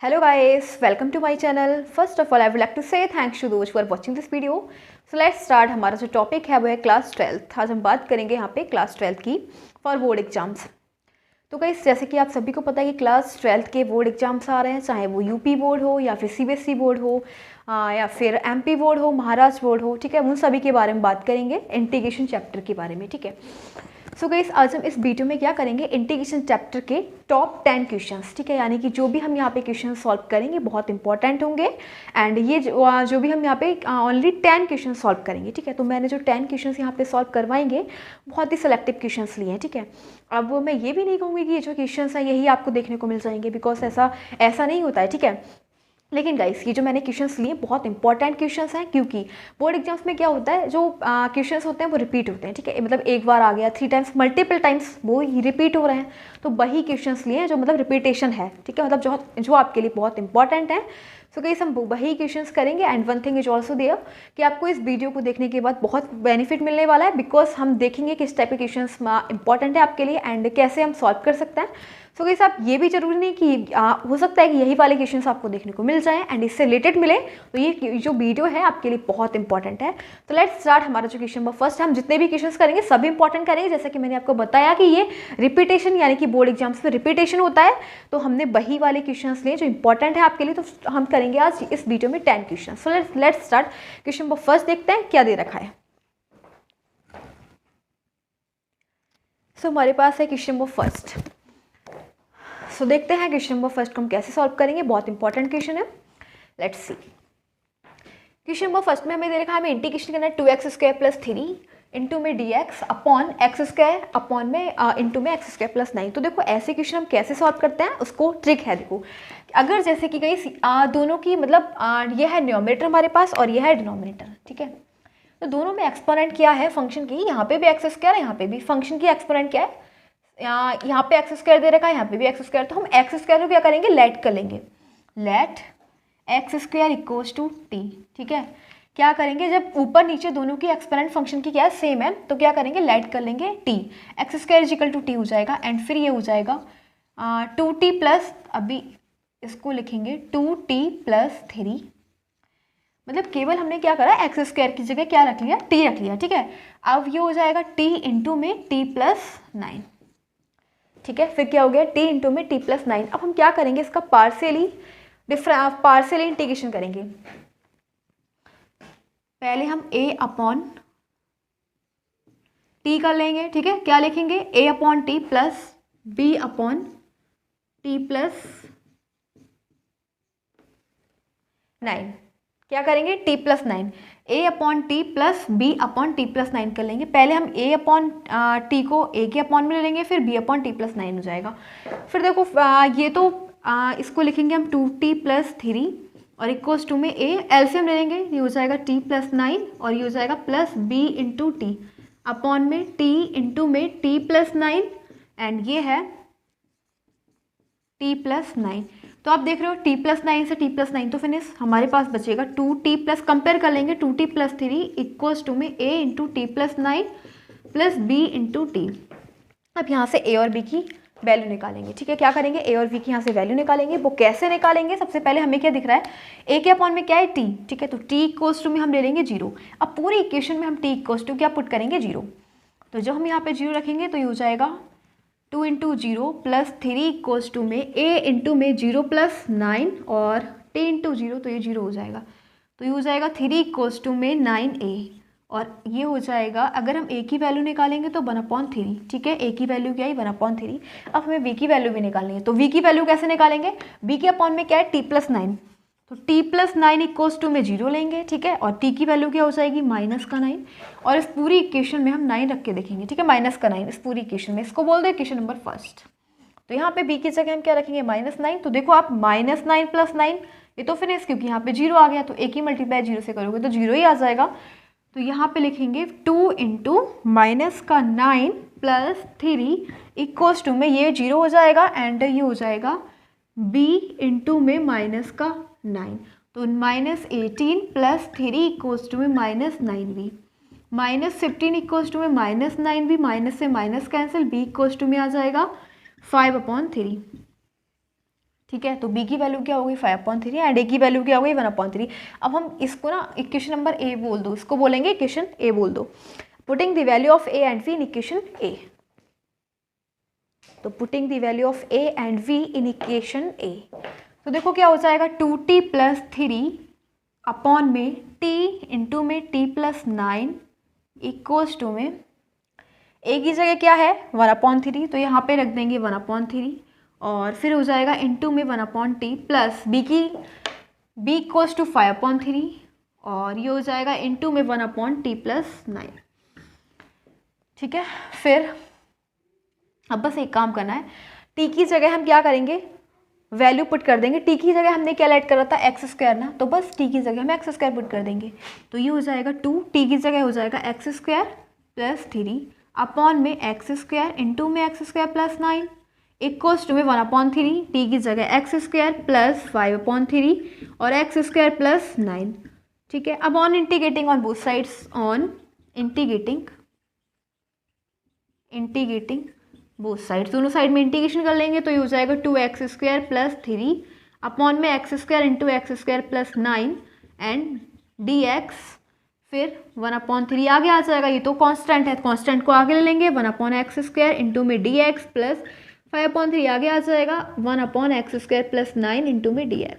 Hello guys, welcome to my channel. First of all, I would like to say thanks to those who are watching this video. So let's start. हमारा जो topic है वो है class 12th. आज हम बात करेंगे यहाँ पे क्लास 12th की फॉर बोर्ड एग्जाम्स. तो गाइस जैसे कि आप सभी को पता है कि क्लास 12th के बोर्ड एग्जाम्स आ रहे हैं, चाहे वो यूपी बोर्ड हो या फिर सीबीएसई बोर्ड हो या फिर एमपी बोर्ड हो, महाराष्ट्र बोर्ड हो. ठीक है, उन सभी के बारे में बात करेंगे, इंटीग्रेशन चैप्टर के बारे में. ठीक है, सो गाइस आज हम इस वीडियो में क्या करेंगे, इंटीग्रेशन चैप्टर के टॉप 10 क्वेश्चंस. ठीक है, यानी कि जो भी हम यहाँ पे क्वेश्चन सॉल्व करेंगे बहुत इंपॉर्टेंट होंगे. एंड ये जो भी हम यहाँ पे ओनली 10 क्वेश्चन सॉल्व करेंगे. ठीक है, तो मैंने जो 10 क्वेश्चन यहाँ पे सॉल्व करवाएंगे बहुत ही सिलेक्टिव क्वेश्चन लिए हैं. ठीक है, अब मैं ये भी नहीं कहूँगी कि ये जो क्वेश्चन हैं यही आपको देखने को मिल जाएंगे, बिकॉज ऐसा नहीं होता है. ठीक है, लेकिन गाइस ये जो मैंने क्वेश्चंस लिए बहुत इंपॉर्टेंट क्वेश्चंस हैं, क्योंकि बोर्ड एग्जाम्स में क्या होता है, जो क्वेश्चंस होते हैं वो रिपीट होते हैं. ठीक है, मतलब एक बार आ गया 3 टाइम्स मल्टीपल टाइम्स वो रिपीट हो रहे हैं, तो वही क्वेश्चंस लिए हैं जो मतलब रिपीटेशन है. ठीक है, मतलब जो आपके लिए बहुत इंपॉर्टेंट है. सो गाइस हम वही क्वेश्चंस करेंगे. And one thing is also there कि आपको इस वीडियो को देखने के बाद बहुत बेनिफिट मिलने वाला है, बिकॉज हम देखेंगे किस टाइप के क्वेश्चंस इंपॉर्टेंट है आपके लिए एंड कैसे हम सॉल्व कर सकते हैं. सो गाइस आप ये भी जरूरी नहीं कि हो सकता है कि यही वाले क्वेश्चंस आपको देखने को मिल जाएं एंड इससे रिलेटेड मिले, तो ये जो वीडियो है आपके लिए बहुत इंपॉर्टेंट है. तो लेट्स स्टार्ट. हमारा जो क्वेश्चन नंबर फर्स्ट, हम जितने भी क्वेश्चंस करेंगे सभी इंपॉर्टेंट करेंगे. जैसे कि मैंने आपको बताया कि ये रिपीटेशन यानी कि बोर्ड एग्जाम्स में रिपीटेशन होता है, तो हमने वही वाले क्वेश्चंस लिए जो इंपॉर्टेंट है आपके लिए. तो हम करेंगे आज इस वीडियो में 10 question. So let's start. Question number first देखते हैं क्या दे रखा है. सो हमारे पास है क्वेश्चन नंबर फर्स्ट. सो देखते हैं क्वेश्चन नंबर फर्स्ट को हम कैसे सॉल्व करेंगे. बहुत इंपॉर्टेंट क्वेश्चन है, let's see. Question number first में हमें दे रखा है, हमें इंटीग्रेशन करना है 2x² + 3 इंटू में dx अपॉन x² अपॉन में इंटू में x² + 9. तो देखो ऐसे क्वेश्चन हम कैसे सॉल्व करते हैं, उसको ट्रिक है. देखो अगर जैसे कि कहीं दोनों की मतलब ये है न्यूमरेटर हमारे पास और ये है डिनोमिनेटर. ठीक है, तो दोनों में एक्सपोनेंट क्या है फंक्शन की, यहाँ पे भी x² है, यहाँ पे भी फंक्शन की एक्सपोनेंट क्या है, यहाँ पे x² दे रखा है, यहाँ पे भी x². तो हम x² को क्या करेंगे, लेट कर लेंगे. Let x² equals to t. ठीक है, क्या करेंगे, जब ऊपर नीचे दोनों की एक्सपोनेंट फंक्शन की क्या है, सेम है, तो क्या करेंगे, लेट कर लेंगे t. x² equal to t हो जाएगा एंड फिर ये हो जाएगा 2t प्लस, अभी इसको लिखेंगे 2t + 3. मतलब केवल हमने क्या करा, x² की जगह क्या रख लिया, t रख लिया. ठीक है, अब ये हो जाएगा t इंटू में t + 9. ठीक है, फिर क्या हो गया, t इंटू में t + 9. अब हम क्या करेंगे, इसका पार्शियली इंटीग्रेशन करेंगे. पहले हम a अपॉन t कर लेंगे. ठीक है, क्या लिखेंगे, a upon t plus b upon t + 9. क्या करेंगे, t + 9, a upon T plus B upon T + 9 कर लेंगे. पहले हम a अपॉन टी को a के अपॉन में ले लेंगे, फिर b अपॉन t + 9 हो जाएगा. फिर देखो ये तो इसको लिखेंगे हम 2t + 3 और इक्वल्स टू में a, एलसीएम ले लेंगे, ये हो जाएगा t + 9 और ये हो जाएगा plus b into T upon में t इंटू में t + 9 एंड ये है t + 9. तो आप देख रहे हो t + 9 से t + 9 तो फिनिश. हमारे पास बचेगा 2t प्लस, कंपेयर कर लेंगे 2t + 3 इक्वल्स टू में a into t + 9 plus b into T. अब यहाँ से a और b की वैल्यू निकालेंगे. ठीक है, क्या करेंगे, a और b की यहाँ से वैल्यू निकालेंगे. वो कैसे निकालेंगे, सबसे पहले हमें क्या दिख रहा है, a के अपॉन में क्या है, t. ठीक है, तो t इक्वल्स टू में हम ले लेंगे 0. अब पूरी इक्वेशन में हम t इक्वल्स टू क्या पुट करेंगे, 0. तो जब हम यहाँ पे 0 रखेंगे तो ये हो जाएगा 2 इंटू 0 प्लस 3 इक्वल्स टू में a इंटू में 0 + 9 और t इंटू 0, तो ये 0 हो जाएगा. तो ये हो जाएगा 3 इक्वल्स टू में 9a और ये हो जाएगा, अगर हम a की वैल्यू निकालेंगे तो 1/3. ठीक है, a की वैल्यू क्या है, 1/3. अब हमें v की वैल्यू भी निकालनी है, तो v की वैल्यू कैसे निकालेंगे, b के अपॉन में क्या है, t + 9, तो t + 9 इक्वल्स टू में 0 लेंगे. ठीक है, और t की वैल्यू क्या हो जाएगी, -9. और इस पूरी इक्वेशन में हम 9 रख के देखेंगे. ठीक है, -9 इस पूरी इक्वेशन में, इसको बोल दो इक्वेशन नंबर फर्स्ट. तो यहाँ पे b की जगह हम क्या रखेंगे, -9. तो देखो आप -9 + 9 ये तो फिनिश, क्योंकि यहाँ पे 0 आ गया, तो एक ही मल्टीप्लाई 0 से करोगे तो 0 ही आ जाएगा. तो यहाँ पे लिखेंगे 2 इंटू -9 + 3 इक्वल्स टू में ये 0 हो जाएगा एंड ये हो जाएगा b इंटू में -9. तो -18 + 3 इक्वल्स टू में -9b, -15 इक्वल्स टू में -9b, माइनस से minus cancel, b equals to में आ जाएगा 5/3. ठीक है। तो b की वैल्यू क्या होगी 5/3 एंड a की वैल्यू क्या होगी 1/3। अब हम इसको ना इक्वेशन नंबर a बोल दो, इसको बोलेंगे इक्वेशन a बोल दो। Putting the value of a and v in equation a, तो putting the value of a and v in equation a, तो देखो क्या हो जाएगा 2t + 3 अपॉन में t इंटू में t + 9 इक्वल्स टू में a की जगह क्या है 1/3, तो यहाँ पे रख देंगे 1/3 और फिर हो जाएगा इंटू में 1/t plus b equals to 5/3 और ये हो जाएगा इंटू में 1/t + 9। ठीक है। फिर अब बस एक काम करना है, t की जगह हम क्या करेंगे वैल्यू पुट कर देंगे। t की जगह हमने क्या ऐड करा था x² ना, तो बस t की जगह हम x² पुट कर देंगे, तो ये हो जाएगा 2, t की जगह हो जाएगा x² + 3 अपॉन में x² इंटू में x² + 9 इक्वल्स टू में 1/3, t की जगह x² + 5/3 और x² + 9। ठीक है। अब on integrating on both sides, on integrating both sides, दोनों साइड में इंटीग्रेशन कर लेंगे, तो ये हो जाएगा 2x² + 3 अपॉन में x² into x² + 9 and dx, फिर 1/3 आगे आ जाएगा, ये तो कांस्टेंट है, कांस्टेंट को आगे ले लेंगे 1/x² इंटू में dx प्लस 5/3 आगे आ जाएगा 1/x² + 9 इंटू में dx।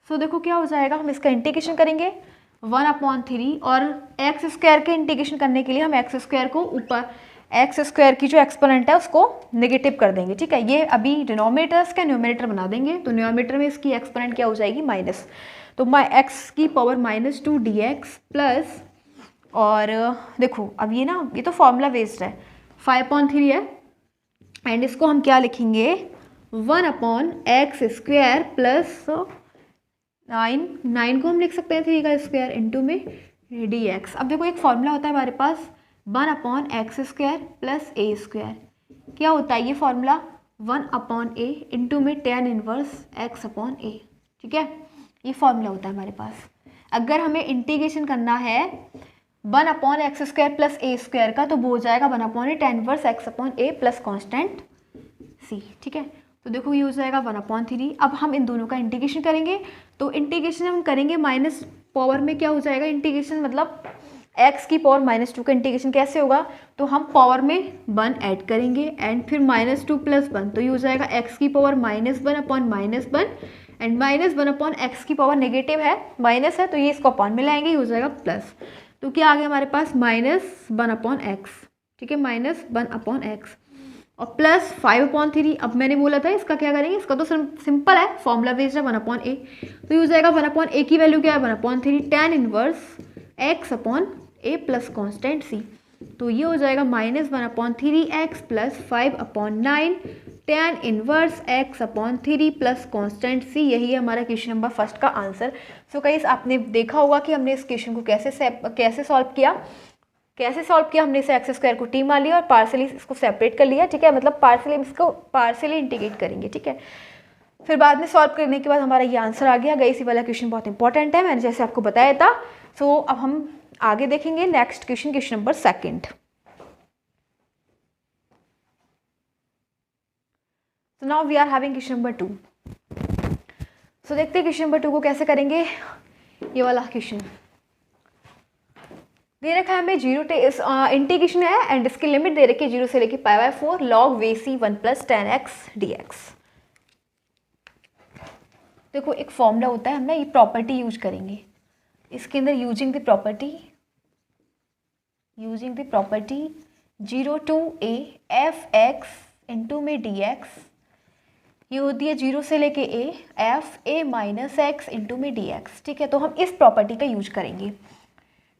सो देखो क्या हो जाएगा, हम इसका इंटीग्रेशन करेंगे 1/3 और x² के इंटीग्रेशन करने के लिए हम x² को ऊपर x² की जो एक्सपोनेंट है उसको नेगेटिव कर देंगे। ठीक है। ये अभी डिनोमिनेटर का न्यूमरेटर बना देंगे, तो न्यूमरेटर में इसकी एक्सपोनेंट क्या हो जाएगी माइनस, तो x⁻² dx प्लस, और देखो अब ये ना ये तो फॉर्मूला बेस्ड है 5/3 है एंड इसको हम क्या लिखेंगे 1/x² प्लस 9 को हम लिख सकते हैं 3 का स्क्वायर इंटू में dx। अब देखो एक फॉर्मूला होता है हमारे पास 1/x² प्लस a², क्या होता है ये फॉर्मूला 1/a इंटू में tan इनवर्स x/a। ठीक है, ये फॉर्मूला होता है हमारे पास। अगर हमें इंटीग्रेशन करना है 1/x² प्लस a² का, तो वो हो जाएगा 1/a tan inverse x/a plus constant c। ठीक है, तो देखो ये हो जाएगा 1/3। अब हम इन दोनों का इंटीग्रेशन करेंगे, तो इंटीग्रेशन हम करेंगे माइनस पावर में, क्या हो जाएगा इंटीग्रेशन मतलब x⁻² का इंटीग्रेशन कैसे होगा, तो हम पावर में 1 ऐड करेंगे एंड फिर -2 + 1, तो ये हो जाएगा x⁻1/-1 एंड -1/x⁻, नेगेटिव है माइनस है तो ये इसको अपॉन में लाएंगे, ये हो जाएगा प्लस, तो क्या आ गया हमारे पास -1/x। ठीक है, -1/x और प्लस 5/3। अब मैंने बोला था इसका क्या करेंगे, इसका तो सिंपल है, फॉर्मूला बेस्ड है 1/a, तो ये हो जाएगा 1/a की वैल्यू क्या है 1/3 tan inverse x/a plus constant c, तो ये हो जाएगा -1/3x plus 5/9 tan inverse x/3 plus constant c। यही है हमारा क्वेश्चन नंबर फर्स्ट का आंसर। सो गाइस आपने देखा होगा कि हमने इस क्वेश्चन को कैसे सॉल्व किया। हमने इसे x² को t मान लिया और पार्सली इसको सेपरेट कर लिया। ठीक है, मतलब पार्सली इंटीग्रेट करेंगे। ठीक है, फिर बाद में सॉल्व करने के बाद हमारा ये आंसर आ गया। गाइस ये वाला क्वेश्चन बहुत इंपॉर्टेंट है, मैंने जैसे आपको बताया था। सो अब हम आगे देखेंगे next question number second. So now we are having question number 2। So देखते हैं क्वेश्चन नंबर 2 को कैसे करेंगे। ये वाला क्वेश्चन दे रखा है हमें, इंटीग्रेशन है एंड इसकी लिमिट दे रखी है 0 से लेके π/4 log VC 1 + tan x dx। देखो एक फॉर्मूला होता है, हम ना ये प्रॉपर्टी यूज करेंगे इसके अंदर, using the property 0 to a f(x) into में dx, ये होती है 0 से लेके a f(a - x) इंटू में dx। ठीक है, तो हम इस प्रॉपर्टी का यूज करेंगे।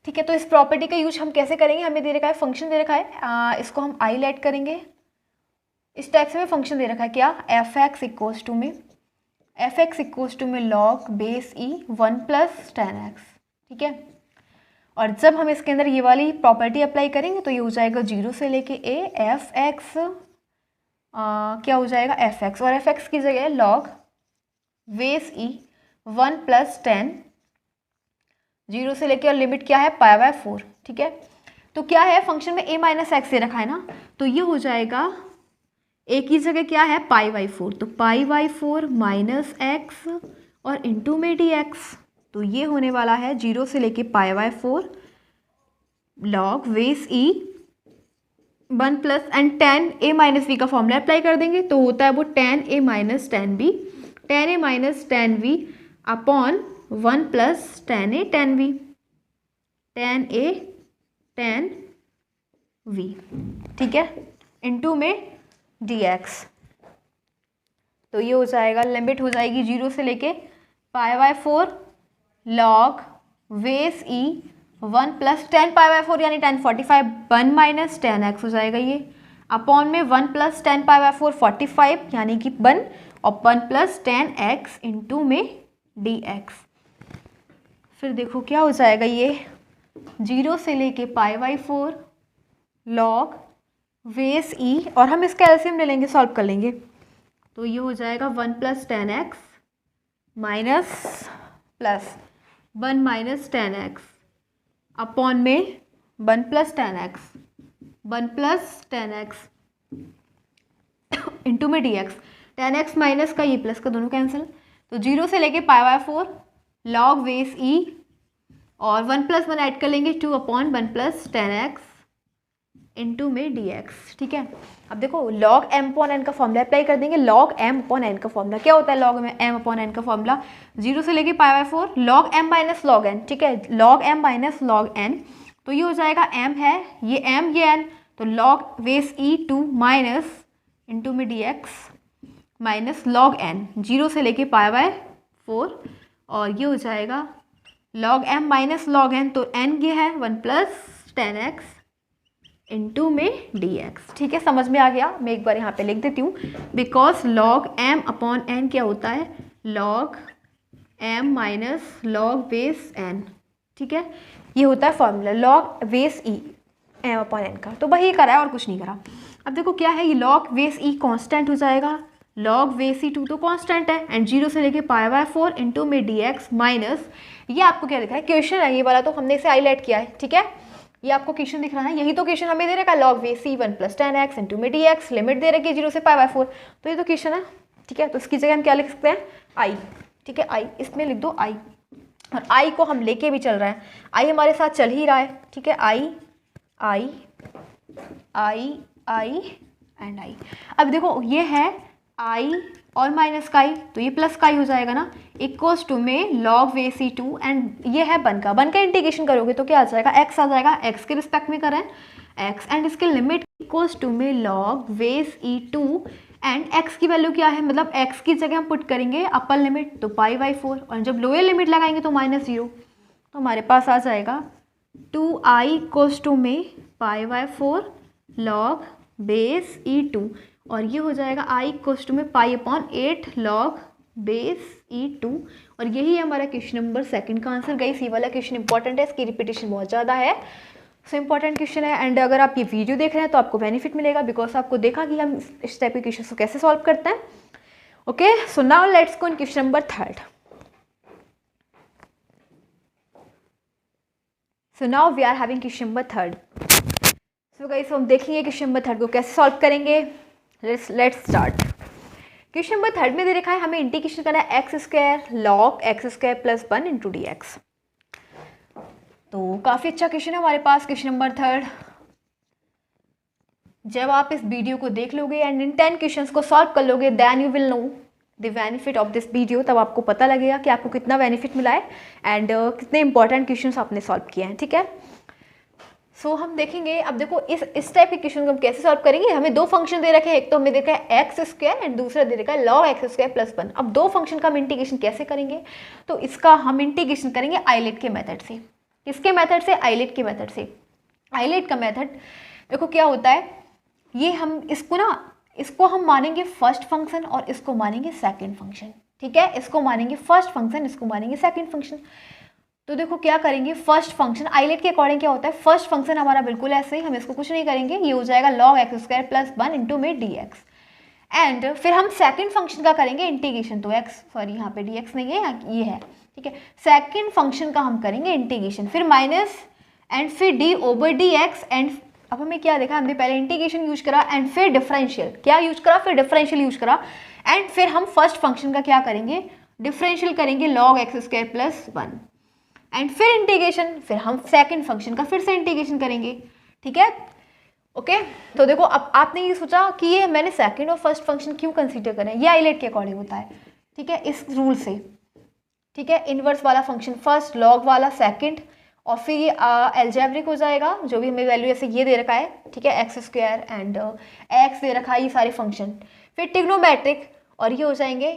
ठीक है, तो इस प्रॉपर्टी का यूज हम कैसे करेंगे, हमें दे रखा है फंक्शन दे रखा है, इसको हम i लेट करेंगे। इस टाइप से हमें फंक्शन दे रखा है क्या f(x) इक्वल्स टू में log base e 1 + tan x। ठीक है, और जब हम इसके अंदर ये वाली प्रॉपर्टी अप्लाई करेंगे तो ये हो जाएगा 0 से लेके a f(x) क्या हो जाएगा f(x) और f(x) की जगह log बेस e 1 + tan 0 से लेके, और लिमिट क्या है π/4। ठीक है, तो क्या है फंक्शन में a - x दे रखा है ना, तो ये हो जाएगा ए की जगह क्या है π/4, तो π/4 माइनस एक्स और इंटू में dx, तो ये होने वाला है 0 से लेके π/4 log base E 1 plus and tan a minus B का फॉर्मूला अप्लाई कर देंगे तो होता है वो tan a minus tan b, tan a minus tan v upon 1 plus tan a tan v, tan a tan v, ठीक है, into में dx। तो ये हो जाएगा, लिमिट हो जाएगी 0 से लेके π/4 log base E 1 plus tan π/4 यानी tan 45 1 माइनस tan x हो जाएगा ये, अपॉन में 1 प्लस tan π/4 45 यानी कि 1 और 1 प्लस tan x इंटू में dx। फिर देखो क्या हो जाएगा ये 0 से लेके π/4 log बेस ई, और हम इसका एलसीएम ले लेंगे, सॉल्व कर लेंगे, तो ये हो जाएगा 1 plus tan x minus plus 1 minus tan x upon में 1 plus tan x, 1 plus tan x into में dx, tan x माइनस का ये प्लस का दोनों कैंसिल, तो 0 से लेके π/4 log बेस ई और 1 प्लस 1 ऐड कर लेंगे 2 upon 1 plus tan x into में dx, ठीक है। अब देखो log m अपॉन n का फॉर्मूला अप्लाई कर देंगे, log m अपॉन n का फॉर्मूला क्या होता है, log m अपॉन n का फॉर्मूला 0 से लेके π/4 log m minus log n, ठीक है, log m minus log n, तो ये हो जाएगा m है ये m ये n, तो log बेस ई 2 माइनस इंटू में dx माइनस log n 0 से लेके π/4, और ये हो जाएगा log m minus log n, तो n ये है 1 प्लस tan x इंटू में dx, ठीक है, समझ में आ गया। मैं एक बार यहाँ पे लिख देती हूँ, because log m upon n क्या होता है, log m minus log base n, ठीक है, ये होता है फॉर्मूला log बेस ई m अपॉन n का, तो वही करा है और कुछ नहीं करा। अब देखो क्या है, ये log बेस ई कांस्टेंट हो जाएगा, log बेस ई 2 तो कांस्टेंट है, एंड 0 से लेके π/4 इंटू में dx माइनस, ये आपको क्या लिखा है, क्वेश्चन है ये वाला, तो हमने इसे हाईलाइट किया है, ठीक है, ये आपको क्वेश्चन दिख रहा है, यही तो क्वेश्चन हमें दे रखा है, log base E 1 plus tan x into में dx, लिमिट दे रखी है 0 से π/4, तो ये तो क्वेश्चन है, ठीक है, तो इसकी जगह हम क्या लिख सकते हैं i, ठीक है, i इसमें लिख दो i, और i को हम लेके भी चल रहे हैं, i हमारे साथ चल ही रहा है, ठीक है, i i i i and i। अब देखो ये है i और माइनस का i, तो ये प्लस का i हो जाएगा ना, इक्वल्स टू में log बेस ई 2, एंड ये है 1 का इंटीग्रेशन करोगे तो क्या आ जाएगा, x आ जाएगा, x के रिस्पेक्ट में करें x, एंड इसके लिमिट इक्वल्स टू में log base E 2, and x की वैल्यू क्या है, मतलब x की जगह हम पुट करेंगे अपर लिमिट तो π/4, और जब लोअर लिमिट लगाएंगे तो -0, तो हमारे पास आ जाएगा 2i इक्वल्स टू में π/4 log बेस ई 2, और ये हो जाएगा i इक्वल्स टू में π/8 log बेस ई 2, और यही है हमारा क्वेश्चन नंबर 2 का आंसर। गाइस ये वाला क्वेश्चन इंपॉर्टेंट है, इसकी रिपीटेशन बहुत ज़्यादा है, सो इंपॉर्टेंट क्वेश्चन है, एंड अगर आप ये वीडियो देख रहे हैं तो आपको बेनिफिट मिलेगा, बिकॉज आपको देखा कि हम इस टाइप के क्वेश्चन को कैसे सॉल्व करते हैं। Okay, so now let's go in question number 3। So now we are having question number 3। So guys हम देखेंगे क्वेश्चन नंबर 3 को कैसे सॉल्व करेंगे। Let's start. क्वेश्चन नंबर 3 में दे रखा है हमें इंटीग्रेशन करना है x² log x² plus 1 into dx। तो काफ़ी अच्छा क्वेश्चन है हमारे पास क्वेश्चन नंबर 3। जब आप इस वीडियो को देख लोगे एंड इन 10 क्वेश्चंस को सॉल्व कर लोगे, then you will know the benefit of this video. तब आपको पता लगेगा कि आपको कितना बेनिफिट मिला है एंड कितने इंपॉर्टेंट क्वेश्चंस आपने सॉल्व किए हैं। ठीक है, सो हम देखेंगे। अब देखो इस टाइप के क्वेश्चन को हम कैसे सॉल्व करेंगे। हमें दो फंक्शन दे रखे हैं, एक तो हमें देखा है x² एंड दूसरा दे रखा है log x² प्लस 1। अब दो फंक्शन का हम इंटीग्रेशन कैसे करेंगे, तो इसका हम इंटीग्रेशन करेंगे आइलेट के मेथड से। किसके मेथड से? आइलेट के मेथड से। आइलेट का मेथड देखो क्या होता है, ये हम इसको हम मानेंगे फर्स्ट फंक्शन और इसको मानेंगे सेकंड फंक्शन। ठीक है, इसको मानेंगे फर्स्ट फंक्शन, इसको मानेंगे सेकंड फंक्शन। तो देखो क्या करेंगे, फर्स्ट फंक्शन आइलेट के अकॉर्डिंग क्या होता है, फर्स्ट फंक्शन हमारा बिल्कुल ऐसे ही, हम इसको कुछ नहीं करेंगे, ये हो जाएगा log x² प्लस 1 इंटू में dx। एंड फिर हम सेकंड फंक्शन का करेंगे इंटीग्रेशन। तो यहाँ पे dx नहीं है, ये है। ठीक है, सेकंड फंक्शन का हम करेंगे इंटीग्रेशन, फिर माइनस एंड फिर d ओवर dx एंड अब हमें क्या देखा, हमने पहले इंटीग्रेशन यूज करा एंड फिर डिफरेंशियल, क्या यूज करा, फिर डिफरेंशियल यूज करा एंड फिर हम फर्स्ट फंक्शन का क्या करेंगे, डिफरेंशियल करेंगे log x square plus 1 and फिर इंटीग्रेशन, फिर हम सेकंड फंक्शन का फिर से इंटीग्रेशन करेंगे। ठीक है, ओके। तो देखो अब आपने ये सोचा कि ये मैंने सेकंड और फर्स्ट फंक्शन क्यों कंसीडर करें, ये आइलेट के अकॉर्डिंग होता है। ठीक है, इस रूल से। ठीक है, इनवर्स वाला फंक्शन फर्स्ट, लॉग वाला सेकंड, और फिर ये एल्जेब्रिक हो जाएगा, जो भी हमें वैल्यू ऐसे ये दे रखा है। ठीक है, एक्स स्क्वायर एंड एक्स दे रखा है, ये सारे फंक्शन, फिर ट्रिग्नोमेट्रिक, और ये हो जाएंगे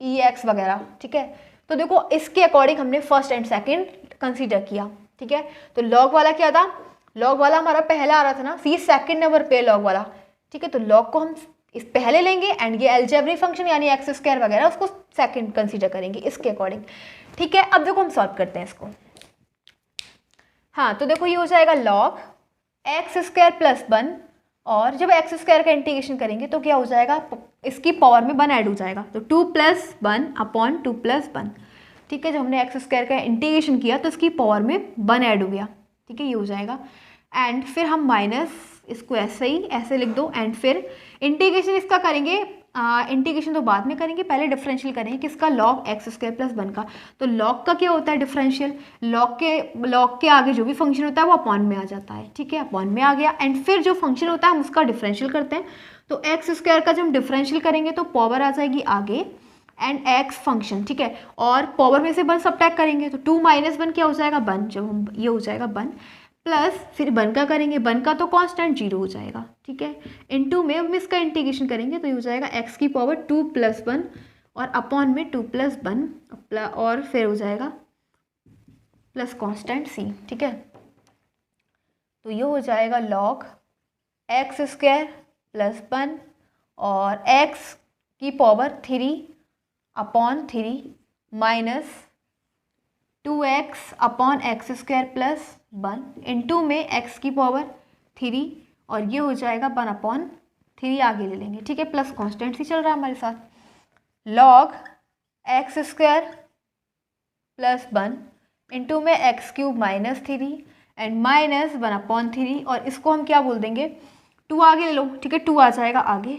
ई एक्स वगैरह। ठीक है, तो देखो इसके अकॉर्डिंग हमने फर्स्ट एंड सेकंड कंसीडर किया। ठीक है, तो लॉग वाला क्या था, लॉग वाला हमारा पहला आ रहा था ना, ये सेकंड नंबर पे लॉग वाला। ठीक है, तो लॉग को हम इस पहले लेंगे एंड ये एल्जेब्रिक फंक्शन यानी एक्स स्क्वायर वगैरह उसको सेकंड कंसीडर करेंगे इसके अकॉर्डिंग। ठीक है, अब देखो हम सॉल्व करते हैं इसको। हाँ, तो देखो ये हो जाएगा log एक्स स्क्वायर प्लस 1, और जब एक्स स्क्वायर का इंटीग्रेशन करेंगे तो क्या हो जाएगा, इसकी पावर में 1 ऐड हो जाएगा, तो 2 + 1 अपॉन 2 + 1। ठीक है, जब हमने एक्स स्क्वायर का इंटीग्रेशन किया तो इसकी पावर में 1 ऐड हो गया। ठीक है, ये हो जाएगा एंड फिर हम माइनस इसको ऐसे ही ऐसे लिख दो एंड फिर इंटीग्रेशन इसका करेंगे, इंटीग्रेशन तो बाद में करेंगे, पहले डिफरेंशियल करेंगे किसका, log x स्क्वायर प्लस 1 का। तो log का क्या होता है, डिफरेंशियल, log के आगे जो भी फंक्शन होता है वो अपॉन में आ जाता है। ठीक है, अपॉन में आ गया एंड फिर जो फंक्शन होता है हम उसका डिफरेंशियल करते हैं, तो एक्स स्क्वायर का जब हम डिफरेंशियल करेंगे तो पावर आ जाएगी आगे एंड एक्स फंक्शन। ठीक है, और पावर में से 1 सब्ट्रैक्ट करेंगे तो 2 - 1 क्या हो जाएगा, 1, जब हम ये हो जाएगा 1 प्लस फिर 1 का करेंगे, 1 का तो कांस्टेंट 0 हो जाएगा। ठीक है, इनटू में हम इसका इंटीग्रेशन करेंगे तो ये हो जाएगा x की पावर 2 + 1 और अपॉन में 2 + 1 और फिर हो जाएगा प्लस कांस्टेंट c। ठीक है, तो ये हो जाएगा log x स्क्वायर प्लस 1 और x की power 3 upon 3 minus 2x upon x square plus 1 into में x की पावर 3 और ये हो जाएगा 1 अपॉन 3 आगे ले लेंगे। ठीक है, प्लस कांस्टेंट ही चल रहा है हमारे साथ, log x square plus 1 into में x³ minus 3 and minus 1 upon 3, और इसको हम क्या बोल देंगे, 2 आगे ले लो। ठीक है, 2 आ जाएगा आगे।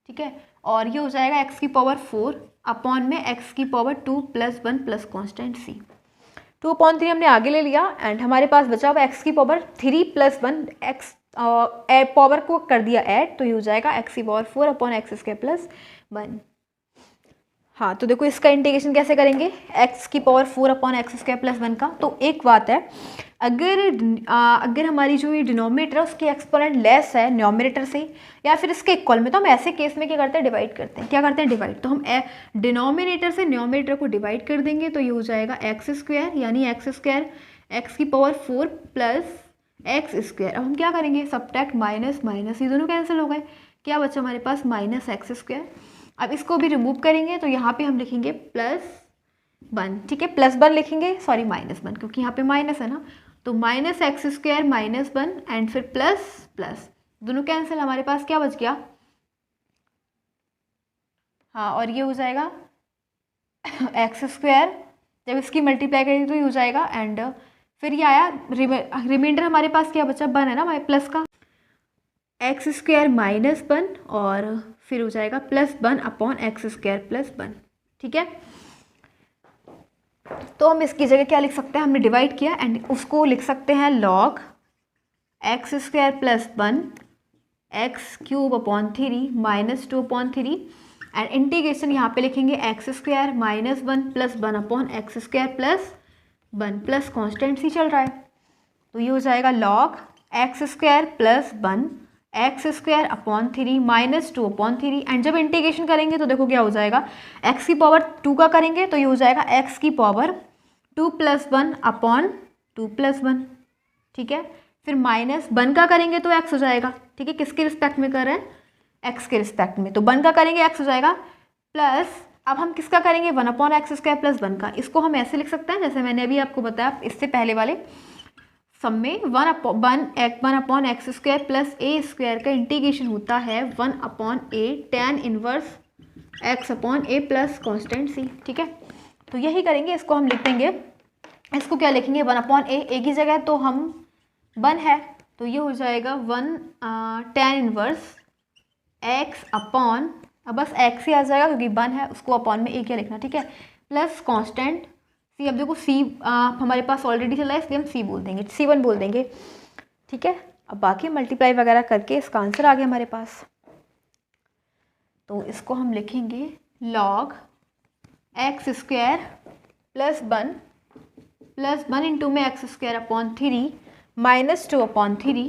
ठीक है, और ये हो जाएगा x की पावर 4 अपॉन में x की power 2 + 1 plus constant c। 2 upon 3 हमने आगे ले लिया एंड हमारे पास बचा हुआ x की पावर 3 + 1, x पावर को कर दिया ऐड, तो ये हो जाएगा x की power 4 upon x square plus 1। हाँ, तो देखो इसका इंटीग्रेशन कैसे करेंगे, x की power 4 upon x square plus 1 का। तो एक बात है, अगर हमारी जो ये डिनोमिनेटर है उसकी एक्सपोनेंट लेस है न्यूमरेटर से या फिर इसके इक्वल में, तो हम ऐसे केस में क्या करते हैं, डिवाइड करते हैं। क्या करते हैं, डिवाइड। तो हम डिनोमिनेटर से न्यूमरेटर को डिवाइड कर देंगे तो ये हो जाएगा एक्स स्क्वायर, यानी एक्स स्क्वायर एक्स की पावर 4 प्लस एक्स स्क्वायर। अब हम क्या करेंगे, सब्ट्रैक्ट माइनस माइनस, ये दोनों कैंसिल हो गए, क्या बचा हमारे पास, माइनस एक्स स्क्वायर। अब इसको भी रिमूव करेंगे तो यहाँ पे हम लिखेंगे +1। ठीक है, +1 लिखेंगे, सॉरी -1, क्योंकि यहाँ पे माइनस है ना, तो माइनस एक्स स्क्वायर -1 एंड फिर प्लस प्लस, दोनों कैंसिल, हमारे पास क्या बच गया, हाँ, और ये हो जाएगा एक्स स्क्वायर, जब इसकी मल्टीप्लाई करेंगे तो ये हो जाएगा एंड फिर ये आया रिमाइंडर हमारे पास क्या बचा, 1 है ना हमारे प्लस का, एक्स स्क्वायर -1 और फिर हो जाएगा +1 अपॉन एक्स स्क्वायर प्लस 1। ठीक है, तो हम इसकी जगह क्या लिख सकते हैं, हमने डिवाइड किया एंड उसको लिख सकते हैं log x square plus 1 x³ upon 3 minus 2 upon 3 and integration यहाँ पे लिखेंगे x square -1 plus 1 upon x square plus 1 plus constant c चल रहा है, तो ये हो जाएगा log x square plus 1 x square upon 3 minus 2 upon 3 and जब इंटीग्रेशन करेंगे तो देखो क्या हो जाएगा, x की पावर 2 का करेंगे तो ये हो जाएगा x की पावर 2 + 1 अपॉन 2 + 1। ठीक है, फिर -1 का करेंगे तो x हो जाएगा। ठीक है, किसके रिस्पेक्ट में कर रहे हैं, x के रिस्पेक्ट में, तो 1 का करेंगे x हो जाएगा प्लस, अब हम किसका करेंगे, 1 अपॉन एक्स स्क्वायर प्लस 1 का। इसको हम ऐसे लिख सकते हैं जैसे मैंने अभी आपको बताया इससे पहले वाले सब में 1 अपॉन एक्स स्क्वायर प्लस ए स्क्वायर का इंटीग्रेशन होता है 1 अपॉन ए tan इनवर्स x अपॉन ए प्लस कॉन्स्टेंट सी। ठीक है, तो यही करेंगे, इसको हम लिख देंगे, इसको क्या लिखेंगे, 1 अपॉन ए की जगह तो हम 1 है, तो ये हो जाएगा 1 tan इनवर्स x अपॉन, अब बस x ही आ जाएगा क्योंकि 1 है, उसको अपॉन में a क्या लिखना, ठीक है, प्लस कांस्टेंट c। अब देखो c हमारे पास ऑलरेडी चला है इसलिए हम c बोल देंगे, c1 बोल देंगे, ठीक है। अब बाकी मल्टीप्लाई वगैरह करके इसका आंसर आ गया हमारे पास। तो इसको हम लिखेंगे log x square plus 1 into में x square upon 3 minus 2 upon 3,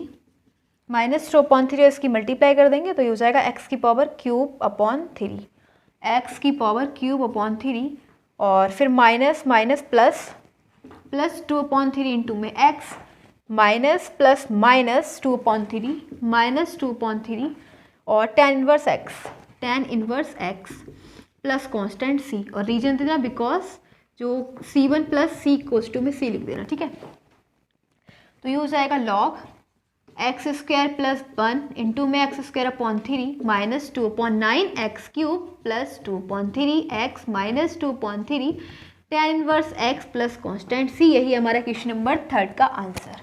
minus 2 upon 3 इसकी मल्टीप्लाई कर देंगे तो ये हो जाएगा x की पावर क्यूब अपॉन 3, x की पावर क्यूब अपॉन 3, और फिर minus minus plus 2 upon 3 into में x minus plus minus 2 upon 3 minus 2 upon 3, और tan inverse x plus constant c, और रीजन देना बिकॉज जो c1 plus c equals to में c लिख देना, ठीक है। तो ये हो जाएगा log x square plus 1 into में x square upon 3 minus 2 upon 9 x cube plus 2 upon 3 x minus 2 upon 3 tan inverse x plus constant c। यही हमारा क्वेश्चन नंबर 3 का आंसर,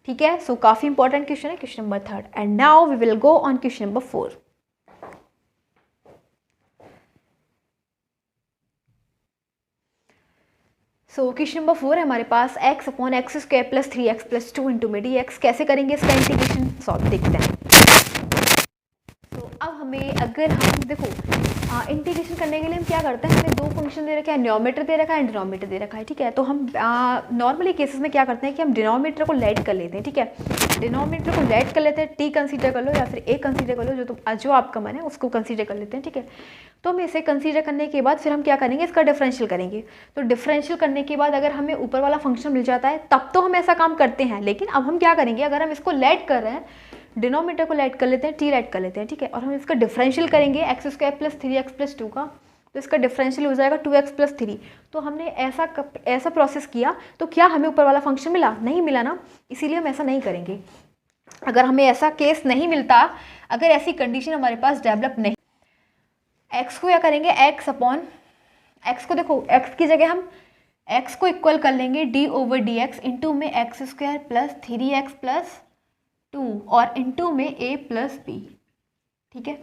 ठीक है। सो काफ़ी इंपॉर्टेंट क्वेश्चन है question number 3। And now we will go on question number 4। So question number 4 है हमारे पास x upon x square plus 3x plus 2 into में dx। कैसे करेंगे इसका इंटीग्रेशन, सॉल्व देखते हैं। तो अब हमें अगर हम देखो इंटीग्रेशन करने के लिए हम क्या करते हैं, हमें दो फंक्शन दे रखा है, न्यूमरेटर दे रखा है, डिनोमिनेटर दे रखा है, ठीक है। तो हम नॉर्मली केसेस में क्या करते हैं कि हम डिनोमिनेटर को लेट कर लेते हैं, ठीक है। डिनोमिनेटर को लेट कर लेते हैं, t कंसीडर कर लो या फिर a कंसीडर कर लो, जो आपका मन है उसको कंसीडर कर लेते हैं, ठीक है। तो हम इसे कंसीडर करने के बाद फिर हम क्या करेंगे, इसका डिफरेंशियल करेंगे। तो डिफरेंशियल करने के बाद अगर हमें ऊपर वाला फंक्शन मिल जाता है तब तो हम ऐसा काम करते हैं, लेकिन अब हम क्या करेंगे, अगर हम इसको लेट कर रहे हैं, डिनोमिनेटर को लेट कर लेते हैं, टी लेट कर लेते हैं, ठीक है, और हम इसका डिफरेंशियल करेंगे x square plus 3x plus 2 का, तो इसका डिफरेंशियल हो जाएगा 2x प्लस 3। तो हमने ऐसा प्रोसेस किया तो क्या हमें ऊपर वाला फंक्शन मिला, नहीं मिला ना, इसीलिए हम ऐसा नहीं करेंगे। अगर हमें ऐसा केस नहीं मिलता, अगर ऐसी कंडीशन हमारे पास डेवलप नहीं, एक्स को क्या करेंगे, एक्स अपॉन एक्स को देखो, एक्स की जगह हम एक्स को इक्वल कर लेंगे d over d x into में x square plus 3x plus 2 और इंटू में a प्लस बी, ठीक है।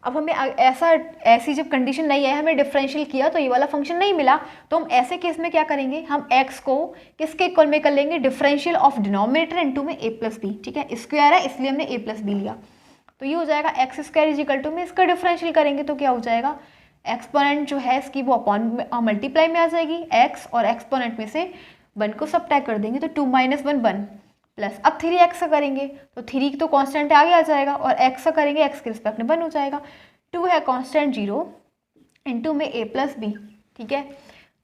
अब हमें ऐसी जब कंडीशन नहीं है, हमें डिफरेंशियल किया तो ये वाला फंक्शन नहीं मिला, तो हम ऐसे केस में क्या करेंगे, हम x को किसके इक्वल में कर लेंगे, डिफरेंशियल ऑफ डिनोमिनेटर इंटू में a प्लस बी, ठीक है। स्क्वायर है इसलिए हमने a प्लस बी लिया, तो ये हो जाएगा X square is equal to में इसका डिफरेंशियल करेंगे तो क्या हो जाएगा, एक्सपोनेंट जो है इसकी वो अपॉन मल्टीप्लाई में आ जाएगी, x और एक्सपोनेंट में से 1 को सबट्रैक्ट कर देंगे तो 2 माइनस 1 1 प्लस, अब 3x का करेंगे तो 3 तो कांस्टेंट आगे आ जाएगा, और x का करेंगे x के रिस्पेक्ट में 1 हो जाएगा, 2 है कांस्टेंट 0 इंटू में a प्लस बी, ठीक है।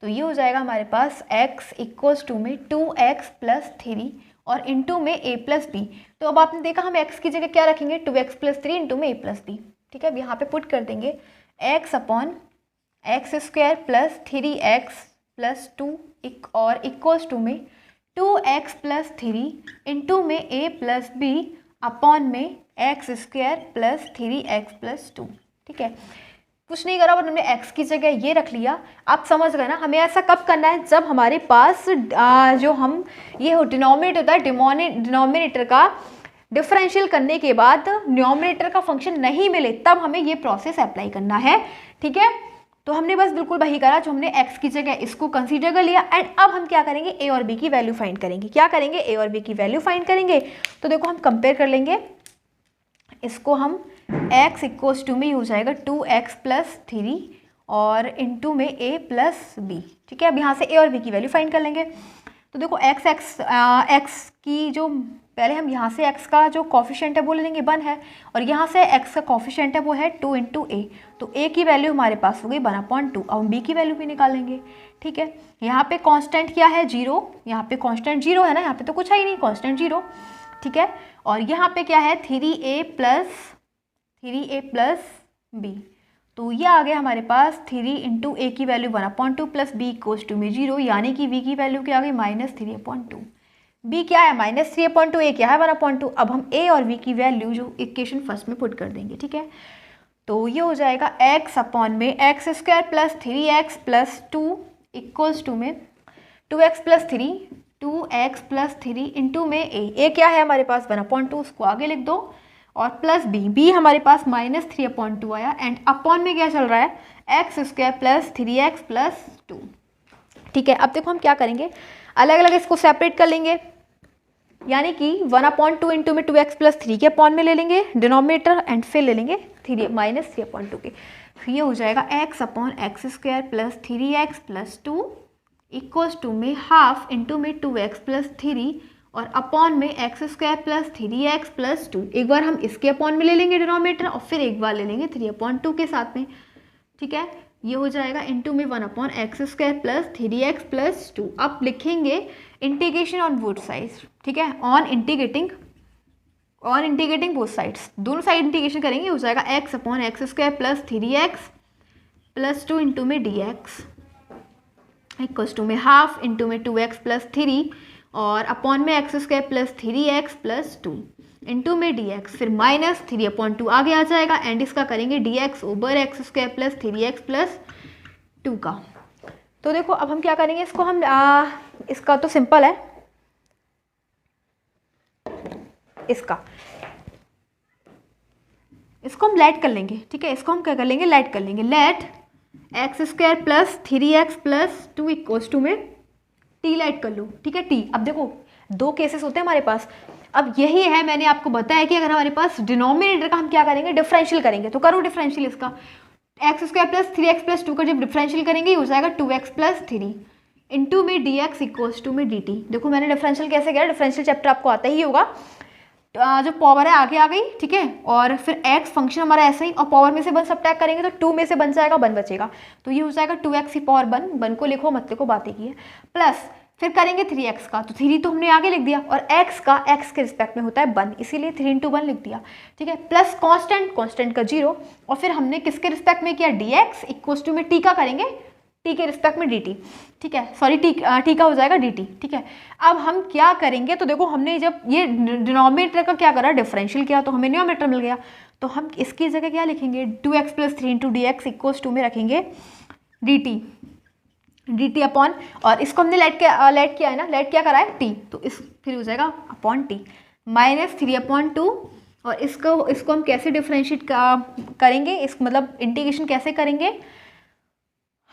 तो ये हो जाएगा हमारे पास x इक्वल्स टू में 2x प्लस 3 और इंटू में a प्लस बी। तो अब आपने देखा हम x की जगह क्या रखेंगे, 2x प्लस 3 इंटू में a प्लस बी, ठीक है। अब यहाँ पे पुट कर देंगे x upon x square plus 3x plus 2 और इक्वल्स टू में 2x प्लस 3 इंटू में a प्लस बी अपॉन में x square plus 3x plus 2, ठीक है। कुछ नहीं करा, हमने x की जगह ये रख लिया। आप समझ गए ना, हमें ऐसा कब करना है, जब हमारे पास जो हम ये डिनोमिनेटर होता है, डिनोमिनेटर का डिफरेंशियल करने के बाद न्यूमरेटर का फंक्शन नहीं मिले, तब हमें ये प्रोसेस अप्लाई करना है, ठीक है। तो हमने बस बिल्कुल वही करा, जो हमने x की जगह इसको कंसीडर कर लिया। एंड अब हम क्या करेंगे, a और b की वैल्यू फाइंड करेंगे। क्या करेंगे, a और b की वैल्यू फाइंड करेंगे। तो देखो हम कंपेयर कर लेंगे इसको, हम x इक्वल्स टू में हो जाएगा 2x प्लस 3 और इंटू में a प्लस b, ठीक है। अब यहाँ से a और b की वैल्यू फाइंड कर लेंगे। तो देखो x की जो पहले हम यहाँ से x का जो कॉफिशिएंट है वो ले लेंगे 1 है, और यहाँ से x का कॉफिशिएंट है वो है 2 इंटू a, तो a की वैल्यू हमारे पास हो गई 1/2। अब हम b की वैल्यू भी निकालेंगे, ठीक है। यहाँ पे कांस्टेंट क्या है, 0, यहाँ पे कांस्टेंट 0 है ना, यहाँ पे तो कुछ है ही नहीं, कांस्टेंट 0, ठीक है। और यहाँ पे क्या है 3a प्लस b, तो ये आ गया हमारे पास 3 इंटू a की value 1/2 plus b equals to में 0, यानी कि b की वैल्यू क्या आ गई -3/2। b क्या है -3/2, a क्या है 1/2। अब हम a और b की वैल्यू जो इक्वेशन फर्स्ट में पुट कर देंगे, ठीक है। तो ये हो जाएगा x अपॉन में x square plus 3x plus 2 equals to में 2x plus 3 2x plus 3 into में ए क्या है हमारे पास 1/2, उसको आगे लिख दो, और प्लस बी हमारे पास -3/2 आया, एंड अपॉन में क्या चल रहा है x² प्लस 3x प्लस 2। ठीक है, अब देखो हम क्या करेंगे, अलग अलग इसको सेपरेट कर लेंगे, यानी कि 1/2 इंटू में 2x प्लस 3 के अपॉन में ले लेंगे डिनोमिनेटर, एंड फिर ले लेंगे -3/2 के। फिर ये हो जाएगा x/x² plus 3x plus 2 equals to में हाफ इंटू में 2x प्लस 3 और अपॉन में x² प्लस 3x प्लस 2। एक बार हम इसके अपॉन में ले लेंगे डिनोमिनेटर, और फिर एक बार ले लेंगे 3/2 के साथ में। ठीक है, ये हो जाएगा इंटू में 1/x² प्लस 3x प्लस 2। अब लिखेंगे इंटीग्रेशन ऑन बोथ साइड्स। ठीक है, ऑन इंटीग्रेटिंग बोथ साइड्स, दोनों साइड इंटीग्रेशन करेंगे, हो जाएगा x/x² plus 3x plus 2 into में dx इक्वल्स टू में हाफ इंटू में 2x प्लस 3 और अपॉन में x² plus 3x plus 2 into में dx, फिर -3/2 आगे आ जाएगा, एंड इसका करेंगे dx over x² plus 3x plus 2 का। तो देखो अब हम क्या करेंगे, इसको हम इसका तो सिंपल है, इसको हम लेट कर लेंगे। ठीक है, इसको हम क्या कर लेंगे, लेट कर लेंगे, let x² plus 3x plus 2 equals to में t लेट कर लो। ठीक है, t, अब देखो दो केसेस होते हैं हमारे पास। अब यही है, मैंने आपको बताया कि अगर हमारे पास डिनोमिनेटर का हम क्या करेंगे, डिफरेंशियल करेंगे। तो करो डिफरेंशियल, इसका x² प्लस 3x प्लस 2 का जब डिफरेंशियल करेंगे हो जाएगा 2x प्लस 3 इंटू में dx इक्वल्स टू में dt। देखो मैंने डिफरेंशियल कैसे किया, डिफरेंशियल चैप्टर आपको आता ही होगा। जो पावर है आगे आ गई, ठीक है, और फिर x फंक्शन हमारा ऐसा ही, और पावर में से 1 सब्ट्रैक्ट करेंगे तो 2 में से बन जाएगा 1 बचेगा, तो ये हो जाएगा 2x की पावर 1 को लिखो, मत लिखो, बातें की है, प्लस फिर करेंगे 3x का, तो 3 तो हमने आगे लिख दिया, और x का x के रिस्पेक्ट में होता है 1, इसीलिए 3 इंटू 1 लिख दिया। ठीक है, प्लस कांस्टेंट का 0, और फिर हमने किसके रिस्पेक्ट में किया, dx इक्वल्स टू में t का करेंगे, t के रिस्पेक्ट में dt। ठीक है, सॉरी t का हो जाएगा dt। ठीक है, अब हम क्या करेंगे, तो देखो हमने जब ये डिनोमिनेटर का क्या करा, डिफरेंशियल किया, तो हमें न्यूमरेटर मिल गया, तो हम इसकी जगह क्या लिखेंगे, 2x plus 3 into dx equals to में रखेंगे dt अपॉन, और इसको हमने लेट किया है ना, लेट क्या करा है t, तो इस फिर हो जाएगा अपॉन t -3/2, और इसको हम कैसे डिफरेंशिएट करेंगे, इस मतलब इंटीग्रेशन कैसे करेंगे,